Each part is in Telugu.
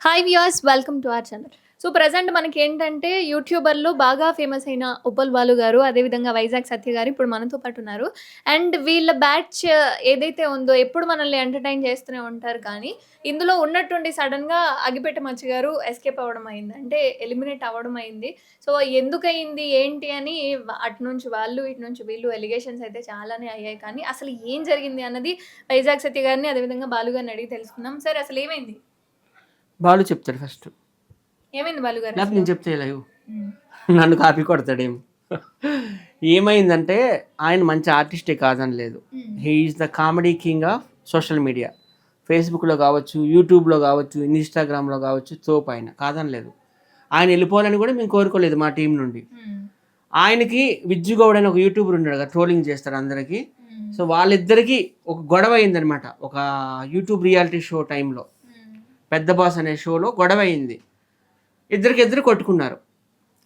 Hi viewers welcome to our channel. So present మనకేంటంటే యూట్యూబర్‌లో బాగా ఫేమస్ అయిన 'ఉప్పల్ బాలు' గారు, అదేవిధంగా 'వైజాగ్ సత్య' గారు ఇప్పుడు మనతో పాటు ఉన్నారు. అండ్ వీళ్ళ బ్యాచ్ ఏదైతే ఉందో ఎప్పుడు మనల్ని ఎంటర్‌టైన్ చేస్తూనే ఉంటారు. కానీ ఇందులో ఉన్నట్టుండి సడెన్‌గా అగ్గిపెట్టె మచ్చ గారు ఎస్కేప్ అవ్వడం అయింది. అంటే ఎలిమినేట్ అవ్వడం అయింది. సో ఎందుకయింది? ఏంటి? అని అటు నుంచి వాళ్ళు, ఇటు నుంచి వీళ్ళు ఎలిగేషన్స్ అయితే చాలానే అయ్యాయి. కానీ అసలు ఏం జరిగింది అన్నది వైజాగ్ సత్య గారిని, అదేవిధంగా బాలు గారిని అడిగి తెలుసుకుందాం. సార్ అసలు ఏమైంది? బాలు చెప్తాడు ఫస్ట్. ఏమైంది బాలు గారు లేకపోతే అసలు? నేను చెప్తే లైవ్ నన్ను కాపీ కొడతాడేమో. ఏమైందంటే ఆయన మంచి ఆర్టిస్టే కాదని లేదు. He is the comedy king of social media. ఫేస్బుక్లో కావచ్చు, యూట్యూబ్లో కావచ్చు, ఇన్స్టాగ్రామ్లో కావచ్చు, తోపు ఆయన కాదని లేదు. ఆయన వెళ్ళిపోవాలని కూడా మేము కోరుకోలేదు మా టీం నుండి. ఆయనకి విజ్జుగౌడ్ అని ఒక యూట్యూబర్ ఉన్నాడు కదా, ట్రోలింగ్ చేస్తాడు అందరికీ. సో వాళ్ళిద్దరికీ ఒక గొడవ అయిందనమాట. ఒక యూట్యూబ్ రియాలిటీ షో టైంలో, పెద్ద బాస్ అనే షోలో గొడవ అయింది. ఇద్దరికిద్దరు కొట్టుకున్నారు.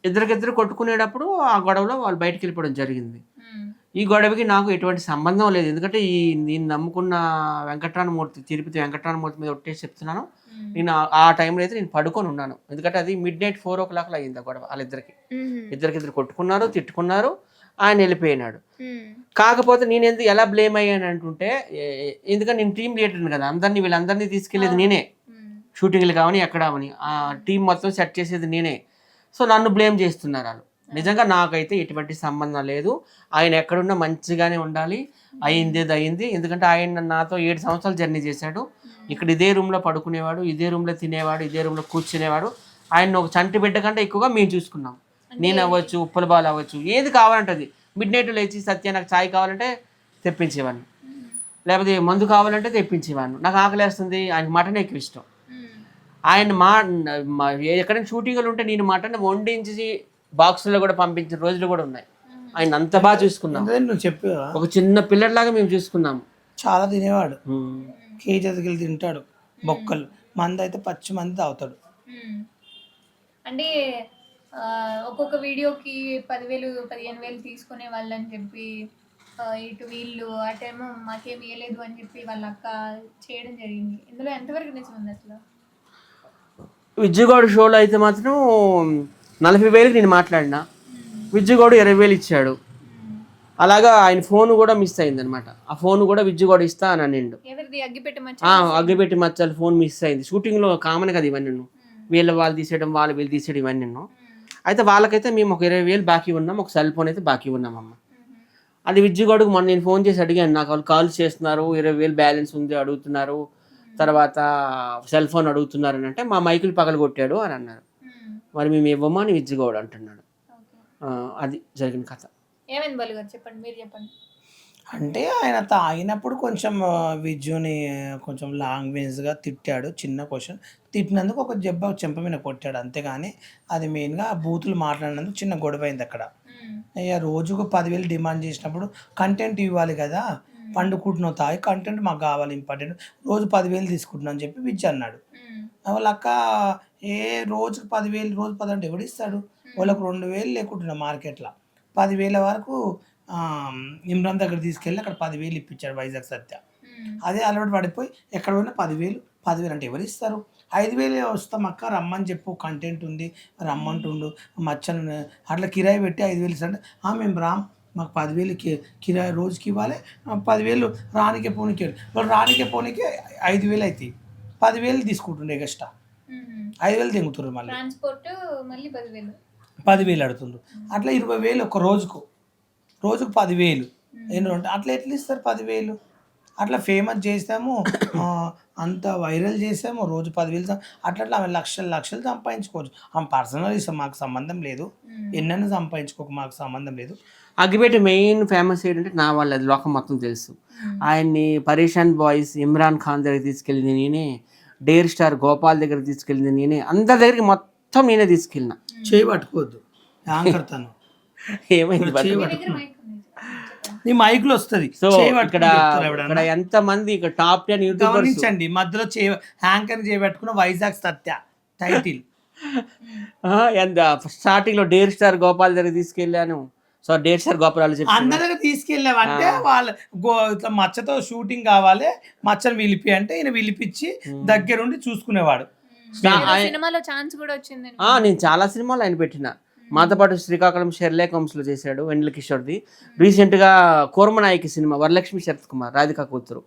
ఇద్దరికిద్దరు కొట్టుకునేటప్పుడు ఆ గొడవలో వాళ్ళు బయటికి వెళ్ళిపోవడం జరిగింది. ఈ గొడవకి నాకు ఎటువంటి సంబంధం లేదు. ఎందుకంటే నేను నమ్ముకున్న వెంకటరామమూర్తి, తిరుపతి వెంకటరామమూర్తి మీద ఒట్టేసి చెప్తున్నాను. నేను ఆ టైంలో అయితే నేను పడుకొని ఉన్నాను. ఎందుకంటే అది మిడ్-నైట్ 4 o'clock అయింది ఆ గొడవ. వాళ్ళిద్దరికి ఇద్దరికిద్దరు కొట్టుకున్నారు, తిట్టుకున్నారు. ఆయన వెళ్ళిపోయినాడు. కాకపోతే నేను ఎలా బ్లేమ్ అయ్యాను అంటుంటే, ఎందుకంటే నేను టీం లీడర్ని కదా, వీళ్ళందరినీ తీసుకెళ్ళేది నేనే. షూటింగ్లు కావని ఎక్కడ అవని ఆ టీం మొత్తం సెట్ చేసేది నేనే. సో నన్ను బ్లేమ్ చేస్తున్నారు వాళ్ళు. నిజంగా నాకైతే ఎటువంటి సంబంధం లేదు. ఆయన ఎక్కడున్నా మంచిగానే ఉండాలి. అయింది. ఎందుకంటే ఆయన నాతో 7 సంవత్సరాలు జర్నీ చేశాడు. ఇక్కడ ఇదే రూమ్లో పడుకునేవాడు, ఇదే రూమ్లో తినేవాడు, ఇదే రూమ్లో కూర్చునేవాడు. ఆయన ఒక చంటి బిడ్డ కంటే ఎక్కువగా మేము చూసుకున్నాం. నేను అవ్వచ్చు, ఉప్పల బాలు అవ్వచ్చు, ఏది కావాలంటే మిడ్-నైట్ లేచి సత్య నాకు ఛాయ్ కావాలంటే తెప్పించేవాడిని, లేకపోతే మందు కావాలంటే తెప్పించేవాడిని. నాకు ఆకలేస్తుంది, ఆయనకి మటన్ ఎక్కువ ఇష్టం. ఆయన ఎక్కడైనా షూటింగ్లు ఉంటే నేను మటన్ వండించి బాక్సుల్లో కూడా పంపించిన రోజులు కూడా ఉన్నాయి. ఆయన అంత బాగా చూసుకున్నాం. నువ్వు చెప్పు, ఒక చిన్న పిల్లర్లాగా మేము చూసుకున్నాము. చాలా తినేవాడు, కేజీకి తింటాడు బొక్కలు. మంది అయితే పచ్చి మంది తాగుతాడు. అంటే ఒక్కొక్క వీడియోకి 10,000 15,000 తీసుకునే వాళ్ళని చెప్పి ఇటు వీళ్ళు అటేమో మాకేం ఇవ్వలేదు అని చెప్పి వాళ్ళ అక్క చేయడం జరిగింది. ఇందులో ఎంతవరకు నిజం ఉంది అసలు? విజ్జుగౌడ్ షోలో అయితే మాత్రం 40,000కి నేను మాట్లాడినా, విజ్జుగౌడ్ 20,000 ఇచ్చాడు. అలాగా ఆయన ఫోన్ కూడా మిస్ అయింది అనమాట. ఆ ఫోన్ కూడా విజ్జుగౌడ్ ఇస్తా అని అనిండు. అగ్గిపెట్టి మచ్చలు ఫోన్ మిస్ అయింది. షూటింగ్లో కామన్ కదా ఇవన్నీ, వాళ్ళు తీసేయడం, వీళ్ళు తీసేయడం ఇవన్నీ. అయితే వాళ్ళకైతే మేము ఒక 20,000 బాకీ ఉన్నాం, ఒక సెల్ ఫోన్ అయితే బాకీ ఉన్నామమ్మ. అది విజ్జుగౌడ్కి మొన్న నేను ఫోన్ చేసి అడిగాను, నాకు వాళ్ళు కాల్స్ చేస్తున్నారు, 20,000 బ్యాలెన్స్ ఉంది అడుగుతున్నారు, తర్వాత సెల్ ఫోన్ అడుగుతున్నారు అని అంటే, మా మైకులు పగలు కొట్టాడు అని అన్నారు. మరి మేము ఇవ్వమా అని విజ్జుగౌడ్ అంటున్నాడు. అది జరిగిన కథ. ఏమైంది బాలు గారు, చెప్పండి, మీరు చెప్పండి. అంటే ఆయన తాగినప్పుడు కొంచెం విజ్జుని కొంచెం లాంగ్వేజ్గా తిట్టాడు. చిన్న క్వశ్చన్ తిట్టినందుకు ఒక చెంప మీద కొట్టాడు, అంతేగాని అది మెయిన్గా బూతులు మాట్లాడినందుకు చిన్న గొడవ అయింది అక్కడ. అయ్యా రోజుకు 10,000 డిమాండ్ చేసినప్పుడు కంటెంట్ ఇవ్వాలి కదా, పండుకుంటున్నావు తాగి, కంటెంట్ మాకు కావాలి ఇంపార్టెంట్, రోజు 10,000 తీసుకుంటున్నావు అని చెప్పి విజ్జు అన్నాడు. వాళ్ళ అక్క రోజుకు 10,000, రోజు 10 అంటే ఎవడు ఇస్తాడు? వాళ్ళకు 2,000 లేకుంటున్నా మార్కెట్లో 10,000 వరకు ఇమ్రాన్ దగ్గర తీసుకెళ్ళి అక్కడ 10,000 ఇప్పించాడు వైజాగ్ సత్య. అదే అలవాటు పడిపోయి ఎక్కడ పోయినా 10,000 అంటే ఎవరు ఇస్తారు? 5,000 వస్తాం అక్క, రమ్మని చెప్పు, కంటెంట్ ఉంది రమ్మంటుండు, మచ్చను అట్లా కిరాయి పెట్టి 5,000 ఇస్తాడు. మేము రామ్, మాకు 10,000 కిరాయి రోజుకి ఇవ్వాలి, 10,000 రానికే పోనీకి, వాళ్ళు రానికే పోనీకి 5,000 అవుతాయి, 10,000 తీసుకుంటుండే ఎక్స్ట్రా, 5,000 తెంగుతున్నారు, మళ్ళీ 10,000 అడుగుతుండ్రు. అట్లా 20,000 ఒక రోజుకు 10,000 ఏంటంటే అట్లా ఎట్లా ఇస్తారు 10,000? అట్లా ఫేమస్ చేసాము, అంత వైరల్ చేసాము, రోజు 10,000 అట్లా ఆమె లక్షలు సంపాదించుకోవచ్చు. ఆమె పర్సనల్ ఇస్తాం, మాకు సంబంధం లేదు. ఎన్నైనా సంపాదించుకోక మాకు సంబంధం లేదు. అగ్గిపెట్టి మెయిన్ ఫేమస్ ఏంటంటే నా వాళ్ళది లోకం మొత్తం తెలుసు. ఆయన్ని పరేషాన్ బాయ్స్ ఇమ్రాన్ ఖాన్ దగ్గర తీసుకెళ్ళింది నేనే, డేర్ స్టార్ గోపాల్ దగ్గర తీసుకెళ్ళింది నేనే, అందరి దగ్గరికి మొత్తం నేనే తీసుకెళ్ళిన. చేయి పట్టుకోవద్దు, యాంకర్తాను ఏమైంది? నీ మైక్లో వస్తుంది. సో ఇక్కడ ఎంత మంది ఇక్కడ టాప్ 10 యూట్యూబర్స్ మధ్యలో యాంకర్ చేయబెట్టుకున్న వైజాగ్ సత్య టైటిల్. స్టార్టింగ్ లో డేర్ స్టార్ గోపాల్ దగ్గర తీసుకెళ్ళాను. సో డేర్ స్టార్ గోపాల్ అందరి దగ్గర తీసుకెళ్ళామంటే వాళ్ళ ఇట్లా మచ్చతో షూటింగ్ కావాలి, మచ్చను విలిపి అంటే ఈయన విలిపించి దగ్గరుండి చూసుకునేవాడు. సినిమాలో ఛాన్స్ కూడా వచ్చింది. నేను చాలా సినిమాలు ఆయన పెట్టిన. మాతో పాటు శ్రీకాకుళం షెర్లాక్ హోమ్స్లో చేశాడు వెన్నెల కిషోర్ది. రీసెంట్గా కోరమనాయకి సినిమా వరలక్ష్మి శరత్ కుమార్ రాధికా కూతురు,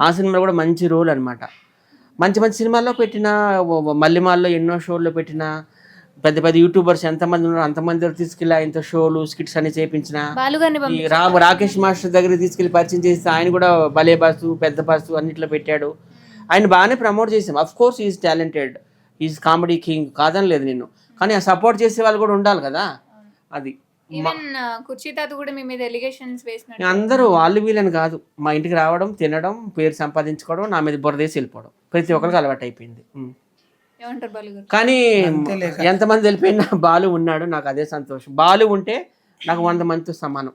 ఆ సినిమాలో కూడా మంచి రోల్ అనమాట. మంచి మంచి సినిమాల్లో పెట్టిన, మల్లెమాల్లో ఎన్నో షోల్లో పెట్టిన, పెద్ద పెద్ద యూట్యూబర్స్ ఎంతమంది ఉన్నారో అంతమంది తీసుకెళ్ళి ఆయనతో షోలు స్కిట్స్ అన్ని చేయించిన. ఈ రాకేష్ మాస్టర్ దగ్గర తీసుకెళ్ళి పరిచయం చేస్తే ఆయన కూడా భలే బాసు పెద్ద బాసు అన్నిట్లో పెట్టాడు. ఆయన బాగానే ప్రమోట్ చేసాం. Of course is talented, is comedy king కాదని లేదు నేను, కానీ ఆ సపోర్ట్ చేసే వాళ్ళు కూడా ఉండాలి కదా. అది కుర్చీ తాత కూడా మీ మీద ఎలిగేషన్స్ వేసినాడు. అందరూ వాళ్ళు వీళ్ళని కాదు, మా ఇంటికి రావడం తినడం పేరు సంపాదించుకోవడం నా మీద బురదేసి వెళ్ళిపోవడం ప్రతి ఒక్కరికి అలవాటు అయిపోయింది. కానీ ఎంతమంది వెళ్ళిపోయినా బాలు ఉన్నాడు, నాకు అదే సంతోషం. బాలు ఉంటే నాకు 100 మందితో సమానం.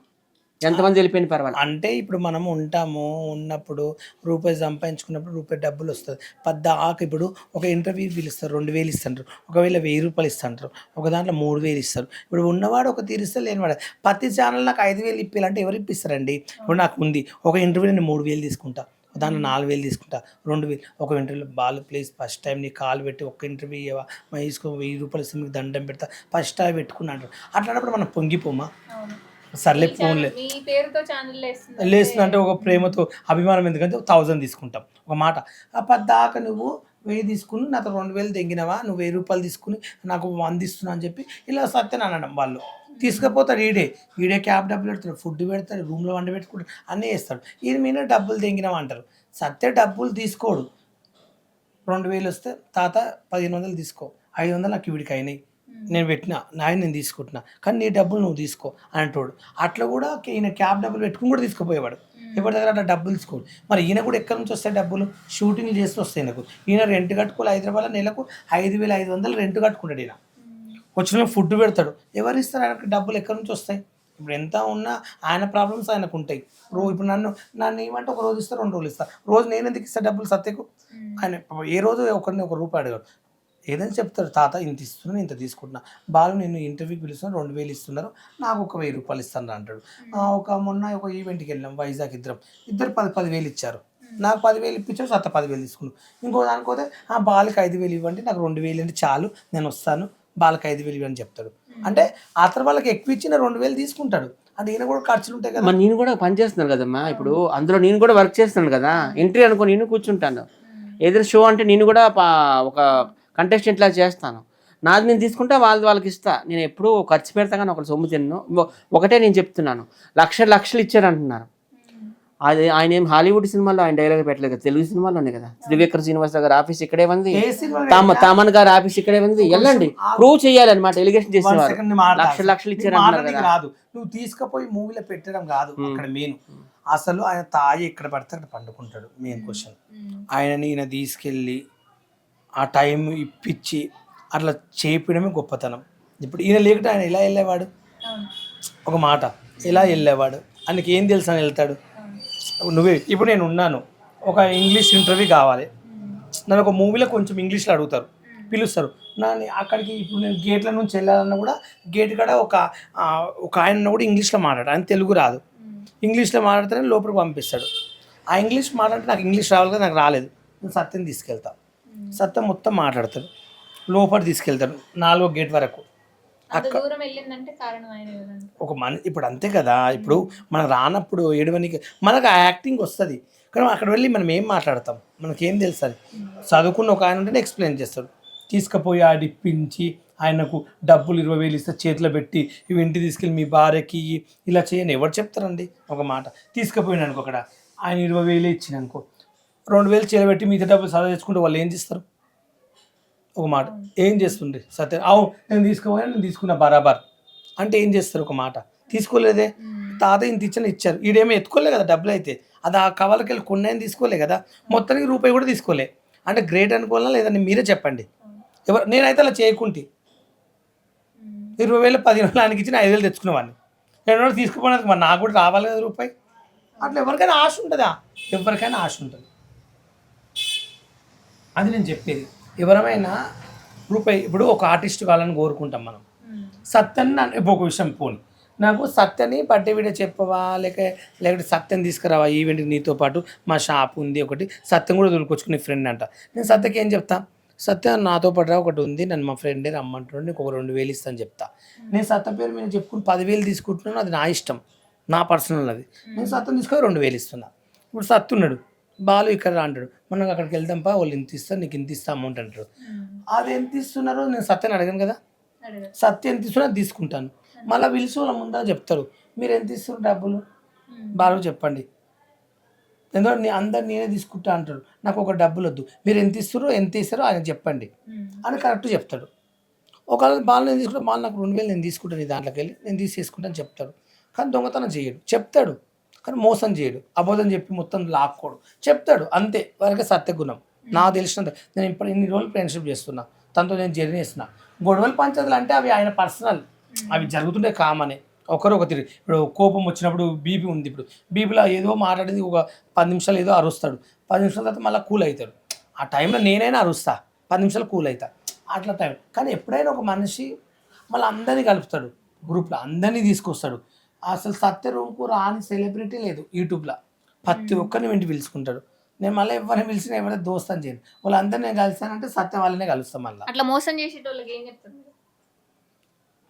ఎంతమంది వెళ్ళిపోయిన పర్వాలేదు. అంటే ఇప్పుడు మనం ఉంటాము, ఉన్నప్పుడు రూపాయి సంపాదించుకున్నప్పుడు రూపాయి డబ్బులు వస్తుంది. పద్దాక ఇప్పుడు ఒక ఇంటర్వ్యూ పిలుస్తారు 2000 ఇస్తారు, ఒకవేళ 1000 రూపాయలు ఇస్తారు, ఒక దాంట్లో 3000 ఇస్తారు. ఇప్పుడు ఉన్నవాడు ఒక తీరిస్తే లేనివాడు ప్రతి ఛానల్ నాకు 5000 ఇప్పాలంటే ఎవరు ఇప్పిస్తారండి? ఇప్పుడు నాకు ఉంది ఒక ఇంటర్వ్యూ నేను 3000 తీసుకుంటా, దాంట్లో 4000 తీసుకుంటా, 2000. ఒక ఇంటర్వ్యూలో బాలు ప్లీజ్ ఫస్ట్ టైం నీ కాల్ పెట్టి ఒక్క ఇంటర్వ్యూ ఇవ్వవా, మా తీసుకో 1000 రూపాయలు ఇస్తే మీకు దండం పెడతా, ఫస్ట్ టైం పెట్టుకున్నాడు. అట్లాంటప్పుడు మనం పొంగిపోమా? సర్లే ఫోన్లే లేస్తుంది అంటే ఒక ప్రేమతో అభిమానం, ఎందుకంటే 1000 తీసుకుంటాం ఒక మాట. పద్దాక నువ్వు 1000 తీసుకుని నాతో 2000 తెంగినవా, నువ్వు 1000 రూపాయలు తీసుకుని నాకు 100 ఇస్తున్నా అని చెప్పి ఇలా సత్యని అనడం. వాళ్ళు తీసుకుపోతాడు, ఈడే క్యాబ్ డబ్బులు పెడతాడు, ఫుడ్ పెడతాడు, రూమ్లో వంట పెట్టుకుంటాడు, అన్నీ చేస్తాడు. ఇది మీద డబ్బులు తెంగినావా అంటారు. సత్య డబ్బులు తీసుకోడు. 2000 వస్తే తాత 1500 తీసుకో, 500 నాకు వీడికి అయినాయి, నేను పెట్టిన నేను తీసుకుంటున్నా, కానీ నీ డబ్బులు నువ్వు తీసుకో అంటాడు. అట్లా కూడా ఈయన క్యాబ్ డబ్బులు పెట్టుకుని కూడా తీసుకుపోయేవాడు. ఎవరి దగ్గర అట్లా డబ్బులు తీసుకోడు. మరి ఈయన కూడా ఎక్కడి నుంచి వస్తాయి డబ్బులు? షూటింగ్లు చేస్తూ వస్తాయి. నాకు ఈయన రెంట్ కట్టుకోవాలి హైదరాబాద్లో, నెలకు 5500 రెంట్ కట్టుకుంటాడు. ఈయన వచ్చిన ఫుడ్ పెడతాడు. ఎవరు ఇస్తారు ఆయనకు డబ్బులు? ఎక్కడి నుంచి వస్తాయి? ఇప్పుడు ఎంత ఉన్నా ఆయన ప్రాబ్లమ్స్ ఆయనకు ఉంటాయి. ఇప్పుడు నన్ను ఏమంటే ఒక రోజు ఇస్తారు, 2 రోజులు ఇస్తారు. రోజు నేను ఎందుకు ఇస్తాను డబ్బులు సత్యకు? ఆయన ఏ రోజు ఒకరిని 1 రూపాయి అడగాడు. ఏదైనా చెప్తాడు, తాత ఇంత ఇస్తున్నాను, ఇంత తీసుకుంటున్నా. బాలు నేను ఇంటర్వ్యూకి పిలుస్తున్నాను, 2000 ఇస్తున్నారు, నాకు ఒక 1000 రూపాయలు ఇస్తాను అంటాడు. మొన్న ఒక ఈవెంట్కి వెళ్ళాం వైజాగ్, ఇద్దరు 10,000 ఇచ్చారు. నాకు 10,000 ఇప్పించాడు, సత్త 10,000 తీసుకున్నాను. ఇంకో దానికోతే బాలకి 5,000 ఇవ్వండి, నాకు 2,000 అంటే చాలు, నేను వస్తాను, బాలకి 5,000 ఇవ్వని చెప్తాడు. అంటే అతను వాళ్ళకి ఎక్కువ ఇచ్చిన 2,000 తీసుకుంటాడు. అంటే ఈయన కూడా ఖర్చులు ఉంటాయి కదా. నేను కూడా పని చేస్తున్నాను కదమ్మా, ఇప్పుడు అందులో నేను కూడా వర్క్ చేస్తున్నాను కదా. ఎంట్రీ అనుకో నేను కూర్చుంటాను, ఏదైనా షో అంటే నేను కూడా ఒక కంటెస్టెంట్ లా చేస్తాను. నాది నేను తీసుకుంటా, వాళ్ళకి ఇస్తా. నేను ఎప్పుడూ ఖర్చు పెడతా కానీ ఒకళ్ళు సొమ్ము తిన్ను. ఒకటే నేను చెప్తున్నాను, లక్షలు ఇచ్చారంటున్నారు. అది ఆయన ఏం హాలీవుడ్ సినిమాలో ఆయన డైలాగ్ పెట్టలేదు కదా, తెలుగు సినిమాలోనే కదా. త్రివిక్రమ్ శ్రీనివాస్ గారు ఆఫీస్ ఇక్కడే ఉంది, తామన్ గారు ఆఫీస్ ఇక్కడే ఉంది. వెళ్ళండి, ప్రూవ్ చేయాలన్నమాట. ఎలిగేషన్ చేసేవారు లక్షలు ఇచ్చారంటున్నారు కదా. నువ్వు తీసుకుపోయి మూవీలో పెట్టడం కాదు అక్కడ మెయిన్. అసలు ఆయన తాయి ఎక్కడ పడితే అక్కడ పండుకుంటాడు. మెయిన్ క్వశ్చన్ ఆయనని ఈయన తీసుకెళ్ళి ఆ టైం ఇప్పించి అట్లా చేపడమే గొప్పతనం. ఇప్పుడు ఈయన లేకుంటే ఆయన ఎలా వెళ్ళేవాడు? ఒక మాట, ఎలా వెళ్ళేవాడు? ఆయనకి ఏం తెలుసు అని వెళ్తాడు? నువ్వే ఇప్పుడు నేను ఉన్నాను, ఒక ఇంగ్లీష్ ఇంటర్వ్యూ కావాలి, నన్ను ఒక మూవీలో కొంచెం ఇంగ్లీష్లో అడుగుతారు, పిలుస్తారు నన్ను అక్కడికి. ఇప్పుడు నేను గేట్ల నుంచి వెళ్ళాలన్నా కూడా గేట్ కాడ ఒక ఆయన కూడా ఇంగ్లీష్లో మాట్లాడు, ఆయన తెలుగు రాదు, ఇంగ్లీష్లో మాట్లాడితేనే లోపలికి పంపిస్తాడు. ఆ ఇంగ్లీష్ మాట్లాడితే నాకు ఇంగ్లీష్ రావాలి కదా, నాకు రాలేదు. నేను సత్యం తీసుకెళ్తాను, సత్యం మొత్తం మాట్లాడతాడు, లోపల తీసుకెళ్తాడు 4వ గేట్ వరకు. ఒక ఇప్పుడు అంతే కదా. ఇప్పుడు మనం రానప్పుడు ఏడవనికి మనకు ఆ యాక్టింగ్ వస్తుంది, కానీ అక్కడ వెళ్ళి మనం ఏం మాట్లాడతాం, మనకేం తెలుసు? అది చదువుకున్న ఒక ఆయన ఉంటేనే ఎక్స్ప్లెయిన్ చేస్తాడు. తీసుకుపోయి ఆడిప్పించి ఆయనకు డబ్బులు 20,000 ఇస్తే చేతిలో పెట్టి ఇవి ఇంటికి తీసుకెళ్ళి మీ భార్యకి ఇలా చేయని ఎవరు చెప్తారండి? ఒక మాట తీసుకుపోయినానుకో, అక్కడ ఆయన 20,000 ఇచ్చినానుకో, 2,000 చేయబెట్టి మిగతా డబ్బులు సదా తెచ్చుకుంటే వాళ్ళు ఏం చేస్తారు? ఒక మాట ఏం చేస్తుండే సత్యం, నేను తీసుకుపోయాను, నేను తీసుకున్నా బరాబర్ అంటే ఏం చేస్తారు? ఒక మాట తీసుకోలేదే, తాత ఇంత ఇచ్చారు, ఈడేమో ఎత్తుకోలే కదా డబ్బులు. అయితే అది ఆ కవర్లకి వెళ్ళి కొన్నాయని తీసుకోలే కదా, మొత్తానికి రూపాయి కూడా తీసుకోలే. అంటే గ్రేట్ అనుకోవాలా లేదని మీరే చెప్పండి. నేనైతే అలా చేయకుంటే 20,000 10,000 ఆయనకి ఇచ్చిన 5,000 తెచ్చుకునేవాడిని. నేను తీసుకుపోయినందుకు మరి నాకు కూడా రావాలి కదా రూపాయి. అట్లా ఎవరికైనా ఆశ ఉంటుందా? ఎవరికైనా ఆశ ఉంటుంది. అది నేను చెప్పేది. ఎవరమైనా రూపాయి, ఇప్పుడు ఒక ఆర్టిస్ట్ కావాలని కోరుకుంటాం మనం. సత్యని ఇప్పుడు ఒక విషయం పోని, నాకు సత్యని బర్త్డే వీడియో చెప్పవా, లేకపోతే సత్యం తీసుకురావా ఈవెంట్కి నీతో పాటు, మా షాప్ ఉంది ఒకటి, సత్యం కూడా దొరికొచ్చుకునే ఫ్రెండ్ అంట. నేను సత్యకి ఏం చెప్తా, సత్య నాతో పాటు ఒకటి ఉంది, నన్ను మా ఫ్రెండే రమ్మంటున్నాడు, నీకు ఒక 2,000 ఇస్తాను చెప్తా. నేను సత్య పేరు మీద చెప్పుకుని 10,000 తీసుకుంటున్నాను, అది నా ఇష్టం, నా పర్సనల్ అది. నేను సత్యం తీసుకొని 2,000 ఇస్తున్నా. ఇప్పుడు సత్తు ఉన్నాడు, బాలు ఇక్కడ రా అంటాడు, మనం అక్కడికి వెళ్దాంపా, వాళ్ళు ఇంత ఇస్తారు, నీకు ఇంత ఇస్తా అమౌంట్ అంటారు. అది ఎంత ఇస్తున్నారో నేను సత్యాన్ని అడగను కదా, సత్య ఎంత ఇస్తున్నా తీసుకుంటాను. మళ్ళీ పిలిచి వాళ్ళ ముందర చెప్తారు, మీరు ఎంత ఇస్తున్నారు డబ్బులు బాలు చెప్పండి, ఎందుకంటే అందరు నేనే తీసుకుంటా అంటారు, నాకు ఒక డబ్బులు వద్దు, మీరు ఎంత ఇస్తారో ఆయన చెప్పండి అని కరెక్ట్ చెప్తాడు. ఒకవేళ బాలు నేను తీసుకుంటా, బాలు నాకు 2,000 నేను తీసుకుంటాను, ఈ దాంట్లోకి వెళ్ళి నేను తీసేసుకుంటాను చెప్తాడు. కానీ దొంగతనం చేయడు, చెప్తాడు కానీ మోసం చేయడు, అబద్ధం చెప్పి మొత్తం లాక్కోడు, చెప్తాడు అంతే. వరకే సత్యగుణం నాకు తెలిసినంత. నేను ఇప్పుడు ఇన్ని రోజులు ఫ్రెండ్షిప్ చేస్తున్నా, తనతో నేను జర్నీ చేస్తున్నా. గొడవలు పంచాయతీలు అంటే అవి ఆయన పర్సనల్, అవి జరుగుతుంటే కామనే. ఒకరు ఒక తిరిగి ఇప్పుడు కోపం వచ్చినప్పుడు బీపీ ఉంది, ఇప్పుడు బీపీలో ఏదో మాట్లాడేది ఒక 10 నిమిషాలు ఏదో అరుస్తాడు, 10 నిమిషాల తర్వాత మళ్ళీ కూల్ అవుతాడు. ఆ టైంలో నేనైనా అరుస్తా, 10 నిమిషాలు కూల్ అవుతా, అట్లా టైం. కానీ ఎప్పుడైనా ఒక మనిషి మళ్ళీ అందరినీ కలుపుతాడు, గ్రూప్లో అందరినీ తీసుకొస్తాడు. అసలు సత్య రూమ్కు రాని సెలబ్రిటీ లేదు యూట్యూబ్లో, ప్రతి ఒక్కరిని వెంట పిలుచుకుంటాడు. నేను మళ్ళీ ఎవరిని పిలిచినా ఎవరైనా దోస్తాను చేయను, వాళ్ళందరూ నేను కలిసానంటే సత్య వాళ్ళనే కలుస్తాను. మళ్ళీ అట్లా మోసం చేసేటోళ్ళకి ఏం చెప్తారు?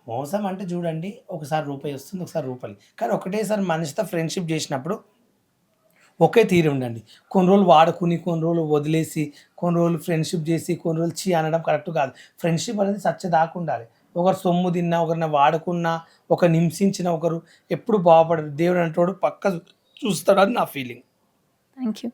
మోసం అంటే చూడండి, ఒకసారి రూపాయి వస్తుంది, ఒకసారి రూపాయలు. కానీ ఒకటేసారి మనిషితో ఫ్రెండ్షిప్ చేసినప్పుడు ఒకే తీరు ఉండండి. కొన్ని రోజులు వాడుకుని, కొన్ని రోజులు వదిలేసి, కొన్ని రోజులు ఫ్రెండ్షిప్ చేసి, కొన్ని రోజులు చీ అనడం కరెక్ట్ కాదు. ఫ్రెండ్షిప్ అనేది సత్యదాకా ఉండాలి. ఒకరు సొమ్ము తిన్నా, ఒకరిని వాడుకున్నా, ఒకరు హింసించిన ఒకరు ఎప్పుడు బాగుపడరు. దేవుడు అంటాడు పక్క చూస్తాడని నా ఫీలింగ్. Thank you.